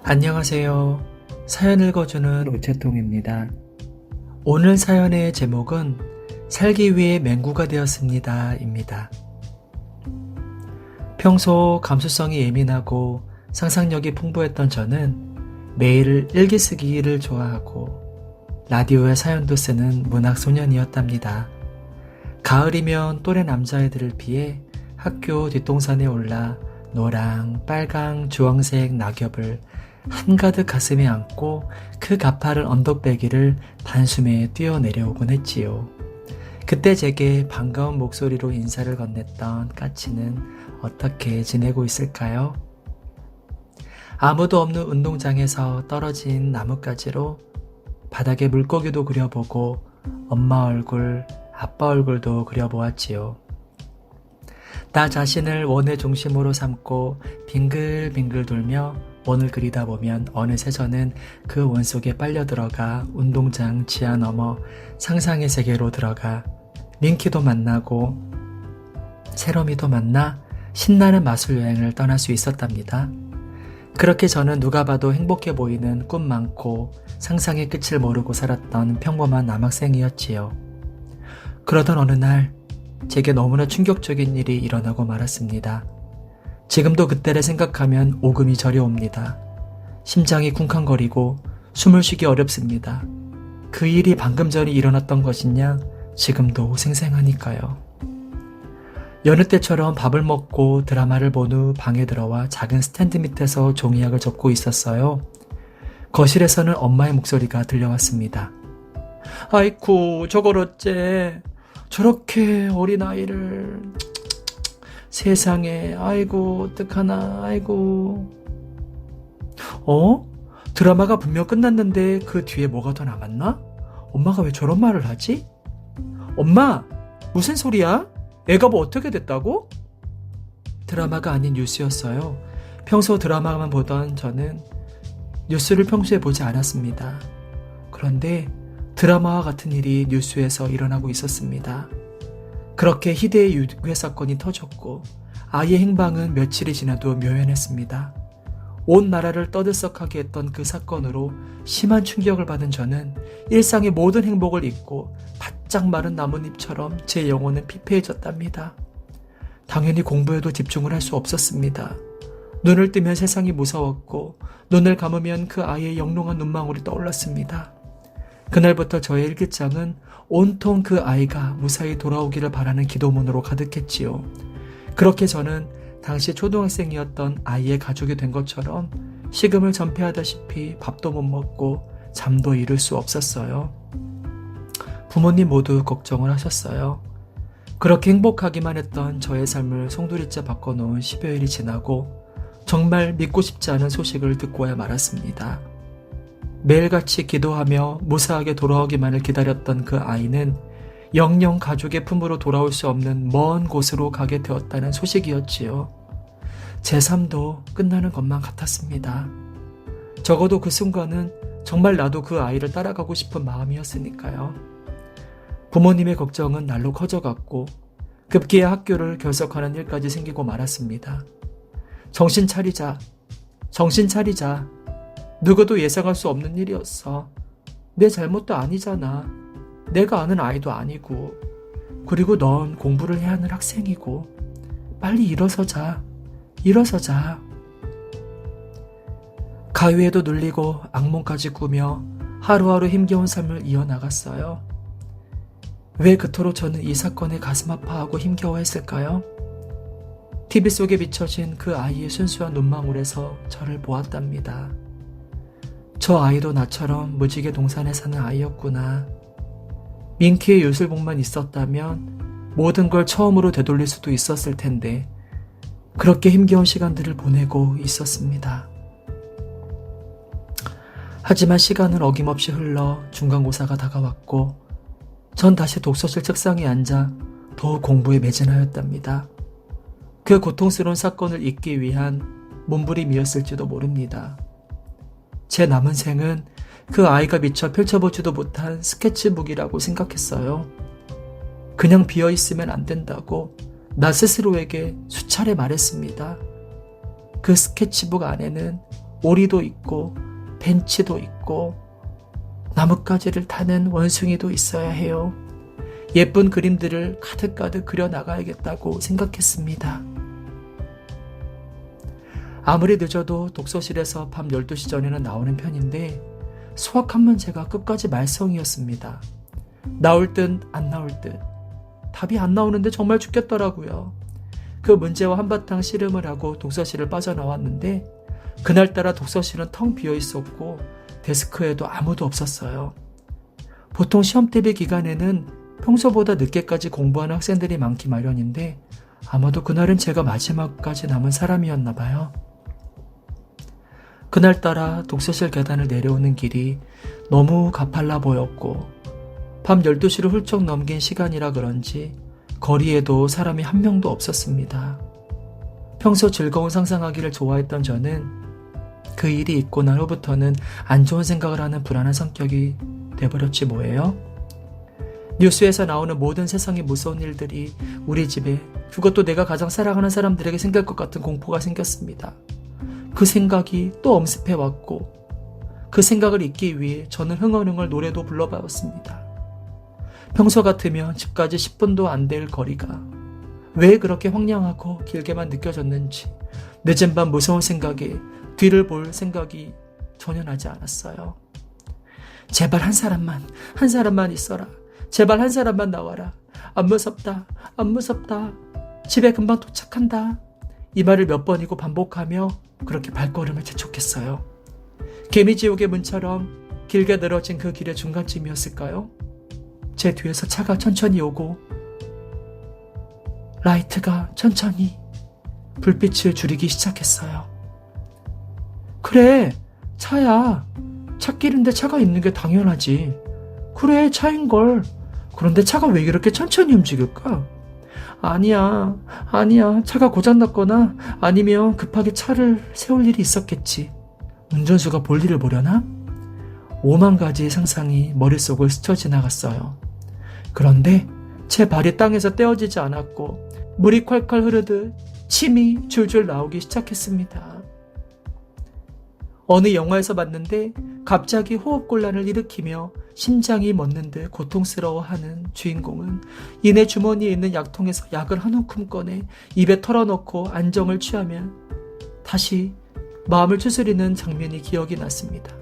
안녕하세요. 사연 읽어주는 우체통입니다. 오늘 사연의 제목은 살기 위해 맹구가 되었습니다 입니다. 평소 감수성이 예민하고 상상력이 풍부했던 저는 매일 일기 쓰기를 좋아하고 라디오에 사연도 쓰는 문학소년이었답니다. 가을이면 또래 남자애들을 피해 학교 뒷동산에 올라 노랑, 빨강, 주황색 낙엽을 한가득 가슴에 안고 그 가파른 언덕배기를 단숨에 뛰어내려오곤 했지요. 그때 제게 반가운 목소리로 인사를 건넸던 까치는 어떻게 지내고 있을까요? 아무도 없는 운동장에서 떨어진 나뭇가지로 바닥에 물고기도 그려보고 엄마 얼굴, 아빠 얼굴도 그려보았지요. 나 자신을 원의 중심으로 삼고 빙글빙글 돌며 원을 그리다 보면 어느새 저는 그 원 속에 빨려 들어가 운동장 지하 넘어 상상의 세계로 들어가 민키도 만나고 세롬이도 만나 신나는 마술 여행을 떠날 수 있었답니다. 그렇게 저는 누가 봐도 행복해 보이는 꿈 많고 상상의 끝을 모르고 살았던 평범한 남학생이었지요. 그러던 어느 날 제게 너무나 충격적인 일이 일어나고 말았습니다. 지금도 그때를 생각하면 오금이 저려옵니다. 심장이 쿵쾅거리고 숨을 쉬기 어렵습니다. 그 일이 방금 전에 일어났던 것이냐? 지금도 생생하니까요. 여느 때처럼 밥을 먹고 드라마를 본 후 방에 들어와 작은 스탠드 밑에서 종이약을 접고 있었어요. 거실에서는 엄마의 목소리가 들려왔습니다. 아이쿠, 저걸 어째 저렇게 어린아이를... 세상에, 아이고, 어떡하나, 아이고. 드라마가 분명 끝났는데 그 뒤에 뭐가 더 남았나? 엄마가 왜 저런 말을 하지? 엄마, 무슨 소리야? 애가 뭐 어떻게 됐다고? 드라마가 아닌 뉴스였어요. 평소 드라마만 보던 저는 뉴스를 평소에 보지 않았습니다. 그런데 드라마와 같은 일이 뉴스에서 일어나고 있었습니다. 그렇게 희대의 유괴 사건이 터졌고 아이의 행방은 며칠이 지나도 묘연했습니다. 온 나라를 떠들썩하게 했던 그 사건으로 심한 충격을 받은 저는 일상의 모든 행복을 잊고 바짝 마른 나뭇잎처럼 제 영혼은 피폐해졌답니다. 당연히 공부에도 집중을 할 수 없었습니다. 눈을 뜨면 세상이 무서웠고 눈을 감으면 그 아이의 영롱한 눈망울이 떠올랐습니다. 그날부터 저의 일기장은 온통 그 아이가 무사히 돌아오기를 바라는 기도문으로 가득했지요. 그렇게 저는 당시 초등학생이었던 아이의 가족이 된 것처럼 식음을 전폐하다시피 밥도 못 먹고 잠도 이룰 수 없었어요. 부모님 모두 걱정을 하셨어요. 그렇게 행복하기만 했던 저의 삶을 송두리째 바꿔놓은 10여일이 지나고 정말 믿고 싶지 않은 소식을 듣고야 말았습니다. 매일같이 기도하며 무사하게 돌아오기만을 기다렸던 그 아이는 영영 가족의 품으로 돌아올 수 없는 먼 곳으로 가게 되었다는 소식이었지요. 제 삶도 끝나는 것만 같았습니다. 적어도 그 순간은 정말 나도 그 아이를 따라가고 싶은 마음이었으니까요. 부모님의 걱정은 날로 커져갔고 급기야 학교를 결석하는 일까지 생기고 말았습니다. 정신 차리자. 정신 차리자. 누구도 예상할 수 없는 일이었어. 내 잘못도 아니잖아. 내가 아는 아이도 아니고. 그리고 넌 공부를 해야 하는 학생이고. 빨리 일어서자. 일어서자. 가위에도 눌리고 악몽까지 꾸며 하루하루 힘겨운 삶을 이어나갔어요. 왜 그토록 저는 이 사건에 가슴 아파하고 힘겨워했을까요? TV 속에 비춰진 그 아이의 순수한 눈망울에서 저를 보았답니다. 저 아이도 나처럼 무지개 동산에 사는 아이였구나. 민키의 요술복만 있었다면 모든 걸 처음으로 되돌릴 수도 있었을 텐데 그렇게 힘겨운 시간들을 보내고 있었습니다. 하지만 시간은 어김없이 흘러 중간고사가 다가왔고 전 다시 독서실 책상에 앉아 더욱 공부에 매진하였답니다. 그 고통스러운 사건을 잊기 위한 몸부림이었을지도 모릅니다. 제 남은 생은 그 아이가 미처 펼쳐보지도 못한 스케치북이라고 생각했어요. 그냥 비어있으면 안 된다고 나 스스로에게 수차례 말했습니다. 그 스케치북 안에는 오리도 있고 벤치도 있고 나뭇가지를 타는 원숭이도 있어야 해요. 예쁜 그림들을 가득가득 그려나가야겠다고 생각했습니다. 아무리 늦어도 독서실에서 밤 12시 전에는 나오는 편인데 수학 한 문제가 끝까지 말썽이었습니다. 나올 듯 안 나올 듯 답이 안 나오는데 정말 죽겠더라고요. 그 문제와 한바탕 씨름을 하고 독서실을 빠져나왔는데 그날따라 독서실은 텅 비어 있었고 데스크에도 아무도 없었어요. 보통 시험 대비 기간에는 평소보다 늦게까지 공부하는 학생들이 많기 마련인데 아마도 그날은 제가 마지막까지 남은 사람이었나 봐요. 그날따라 독서실 계단을 내려오는 길이 너무 가팔라 보였고 밤 12시를 훌쩍 넘긴 시간이라 그런지 거리에도 사람이 한 명도 없었습니다. 평소 즐거운 상상하기를 좋아했던 저는 그 일이 있고 난 후부터는 안 좋은 생각을 하는 불안한 성격이 돼버렸지 뭐예요? 뉴스에서 나오는 모든 세상의 무서운 일들이 우리 집에, 그것도 내가 가장 사랑하는 사람들에게 생길 것 같은 공포가 생겼습니다. 그 생각이 또 엄습해왔고 그 생각을 잊기 위해 저는 흥얼흥얼 노래도 불러봤습니다. 평소 같으면 집까지 10분도 안 될 거리가 왜 그렇게 황량하고 길게만 느껴졌는지 늦은 밤 무서운 생각에 뒤를 볼 생각이 전혀 나지 않았어요. 제발 한 사람만 있어라. 제발 한 사람만 나와라. 안 무섭다. 안 무섭다. 집에 금방 도착한다. 이 말을 몇 번이고 반복하며 그렇게 발걸음을 재촉했어요. 개미지옥의 문처럼 길게 늘어진 그 길의 중간쯤이었을까요? 제 뒤에서 차가 천천히 오고 라이트가 천천히 불빛을 줄이기 시작했어요. 그래, 차야. 차길인데 차가 있는 게 당연하지. 그래, 차인걸. 그런데 차가 왜 이렇게 천천히 움직일까? 아니야. 차가 고장났거나 아니면 급하게 차를 세울 일이 있었겠지. 운전수가 볼 일을 보려나? 5만 가지의 상상이 머릿속을 스쳐 지나갔어요. 그런데 제 발이 땅에서 떼어지지 않았고 물이 콸콸 흐르듯 침이 줄줄 나오기 시작했습니다. 어느 영화에서 봤는데 갑자기 호흡곤란을 일으키며 심장이 멎는 듯 고통스러워하는 주인공은 이내 주머니에 있는 약통에서 약을 한 움큼 꺼내 입에 털어넣고 안정을 취하면 다시 마음을 추스리는 장면이 기억이 났습니다.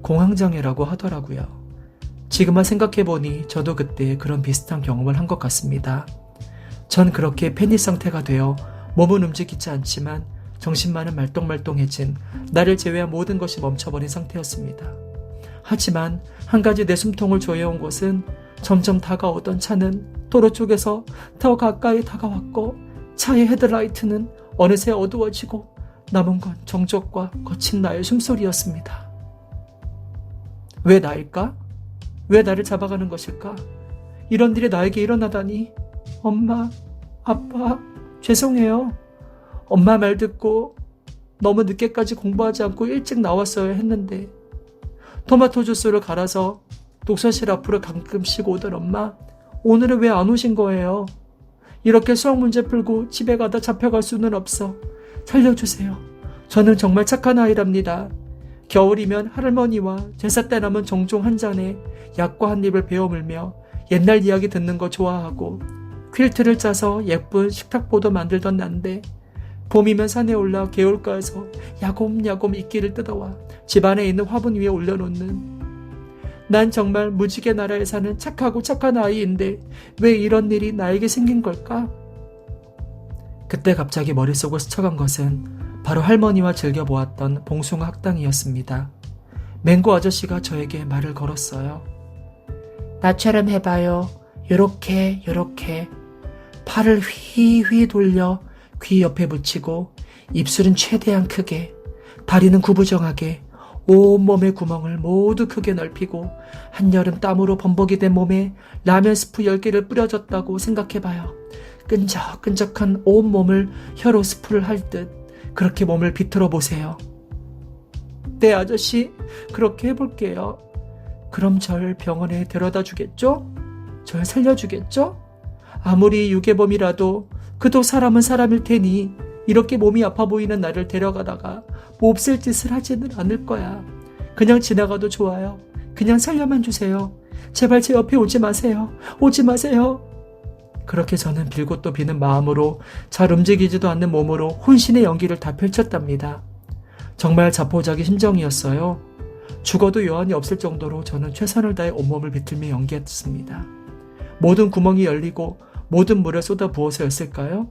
공황장애라고 하더라고요. 지금만 생각해보니 저도 그때 그런 비슷한 경험을 한 것 같습니다. 전 그렇게 패닉 상태가 되어 몸은 움직이지 않지만 정신만은 말똥말똥해진 나를 제외한 모든 것이 멈춰버린 상태였습니다. 하지만 한 가지 내 숨통을 조여온 것은 점점 다가오던 차는 도로 쪽에서 더 가까이 다가왔고 차의 헤드라이트는 어느새 어두워지고 남은 건 정적과 거친 나의 숨소리였습니다. 왜 나일까? 왜 나를 잡아가는 것일까? 이런 일이 나에게 일어나다니. 엄마, 아빠, 죄송해요. 엄마 말 듣고 너무 늦게까지 공부하지 않고 일찍 나왔어야 했는데 토마토 주스를 갈아서 독서실 앞으로 가끔씩 오던 엄마, 오늘은 왜 안 오신 거예요? 이렇게 수학 문제 풀고 집에 가다 잡혀갈 수는 없어. 살려주세요. 저는 정말 착한 아이랍니다. 겨울이면 할머니와 제사 때 남은 종종 한 잔에 약과 한 입을 베어 물며 옛날 이야기 듣는 거 좋아하고 퀼트를 짜서 예쁜 식탁보도 만들던 난데 봄이면 산에 올라 개울가에서 야곱야곱 이끼를 뜯어와 집 안에 있는 화분 위에 올려놓는, 난 정말 무지개 나라에 사는 착하고 착한 아이인데 왜 이런 일이 나에게 생긴 걸까? 그때 갑자기 머릿속을 스쳐간 것은 바로 할머니와 즐겨보았던 봉숭아 학당이었습니다. 맹고 아저씨가 저에게 말을 걸었어요. 나처럼 해봐요. 요렇게 팔을 휘휘 돌려 귀 옆에 붙이고 입술은 최대한 크게, 다리는 구부정하게, 온몸의 구멍을 모두 크게 넓히고 한여름 땀으로 범벅이 된 몸에 라면 스프 10개를 뿌려줬다고 생각해봐요. 끈적끈적한 온몸을 혀로 스프를 할 듯 그렇게 몸을 비틀어 보세요. 네, 아저씨, 그렇게 해볼게요. 그럼 절 병원에 데려다 주겠죠? 절 살려주겠죠? 아무리 유괴범이라도 그도 사람은 사람일 테니 이렇게 몸이 아파 보이는 나를 데려가다가 몹쓸 짓을 하지는 않을 거야. 그냥 지나가도 좋아요. 그냥 살려만 주세요. 제발 제 옆에 오지 마세요. 오지 마세요. 그렇게 저는 빌고 또 비는 마음으로 잘 움직이지도 않는 몸으로 혼신의 연기를 다 펼쳤답니다. 정말 자포자기 심정이었어요. 죽어도 여한이 없을 정도로 저는 최선을 다해 온몸을 비틀며 연기했습니다. 모든 구멍이 열리고 모든 물을 쏟아 부어서였을까요?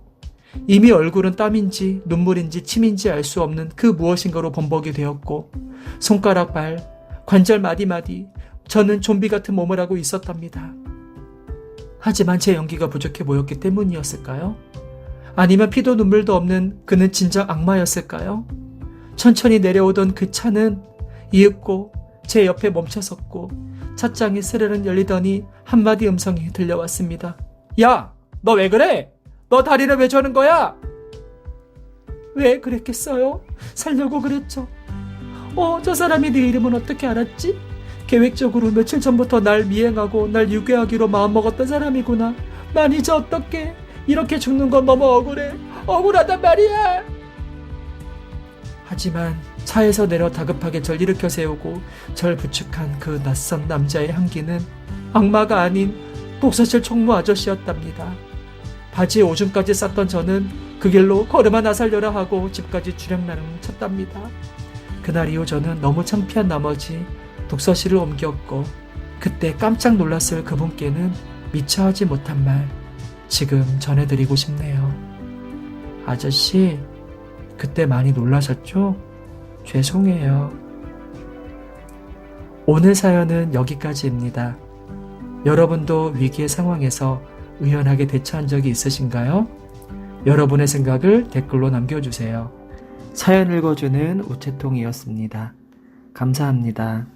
이미 얼굴은 땀인지 눈물인지 침인지 알 수 없는 그 무엇인가로 범벅이 되었고 손가락, 발, 관절 마디마디 저는 좀비 같은 몸을 하고 있었답니다. 하지만 제 연기가 부족해 보였기 때문이었을까요? 아니면 피도 눈물도 없는 그는 진정 악마였을까요? 천천히 내려오던 그 차는 이윽고 제 옆에 멈춰섰고 찻장이 스르륵 열리더니 한마디 음성이 들려왔습니다. 야! 너 왜 그래? 너 다리를 왜 저는 거야? 왜 그랬겠어요? 살려고 그랬죠. 저 사람이 네 이름은 어떻게 알았지? 계획적으로 며칠 전부터 날 미행하고 날 유괴하기로 마음먹었던 사람이구나. 난 이제 어떡해? 이렇게 죽는 건 너무 억울해. 억울하단 말이야. 하지만 차에서 내려 다급하게 절 일으켜 세우고 절 부축한 그 낯선 남자의 향기는 악마가 아닌 독서실 총무 아저씨였답니다. 바지에 오줌까지 쌌던 저는 그 길로 걸음아 나 살려라 하고 집까지 주량나랑 쳤답니다. 그날 이후 저는 너무 창피한 나머지 독서실을 옮겼고 그때 깜짝 놀랐을 그분께는 미처 하지 못한 말 지금 전해드리고 싶네요. 아저씨, 그때 많이 놀라셨죠? 죄송해요. 오늘 사연은 여기까지입니다. 여러분도 위기의 상황에서 의연하게 대처한 적이 있으신가요? 여러분의 생각을 댓글로 남겨주세요. 사연 읽어주는 우체통이었습니다. 감사합니다.